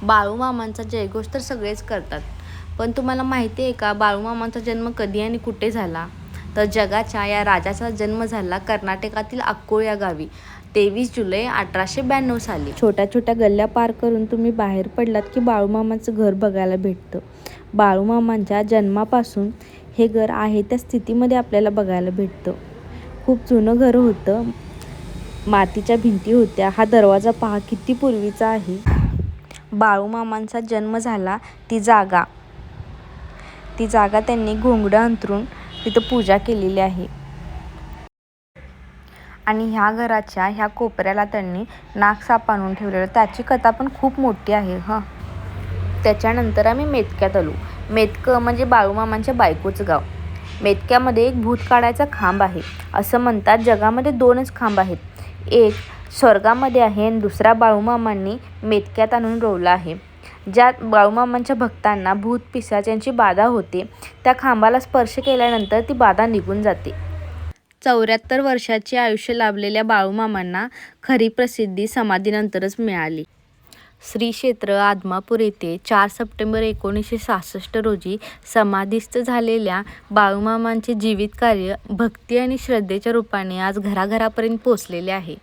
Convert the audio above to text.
बाळूमामांचा जयघोष तर सगळेच करतात, पण तुम्हाला माहिती आहे का बाळूमामांचा जन्म कधी आणि कुठे झाला? तर जगाच्या या राजाचा जन्म झाला कर्नाटकातील अक्कोळ या गावी 23 जुलै 1892 साली. छोट्या छोट्या गल्ल्या पार करून तुम्ही बाहेर पडलात की बाळूमामांचं घर बघायला भेटतं. बाळूमामांच्या जन्मापासून हे घर आहे त्या स्थितीमध्ये आपल्याला बघायला भेटतं. खूप जुनं घर होतं, मातीच्या भिंती होत्या. हा दरवाजा पहा किती पूर्वीचा आहे. बाळूमामांचा जन्म झाला ती जागा त्यांनी घोंगडं अंथरून तिथं पूजा केलेली आहे. आणि ह्या घराच्या ह्या कोपऱ्याला त्यांनी नागसाप आणून ठेवलेलं, त्याची कथा पण खूप मोठी आहे. त्याच्यानंतर आम्ही मेतक्यात आलो. मेतकं म्हणजे बाळूमामांच्या बायकोचं गाव. मेतक्यामध्ये एक भूत काढायचा खांब आहे. असं म्हणतात जगामध्ये 2च खांब आहेत, एक स्वर्गामध्ये आहे आणि दुसरा बाळूमामांनी मेतक्यात आणून रोवला आहे. ज्यात बाळूमामांच्या भक्तांना भूत पिशाच यांची बाधा होते, त्या खांबाला स्पर्श केल्यानंतर ती बाधा निघून जाते. 74 वर्षाचे आयुष्य लाभलेल्या बाळूमामांना खरी प्रसिद्धी समाधीनंतरच मिळाली. श्री क्षेत्र आदमापूर येथे 4 सप्टेंबर 1966 रोजी समाधीस्थ झालेल्या बाळूमामांचे जीवित कार्य भक्ती आणि श्रद्धेच्या रूपाने आज घराघरापर्यंत पोचलेले आहे.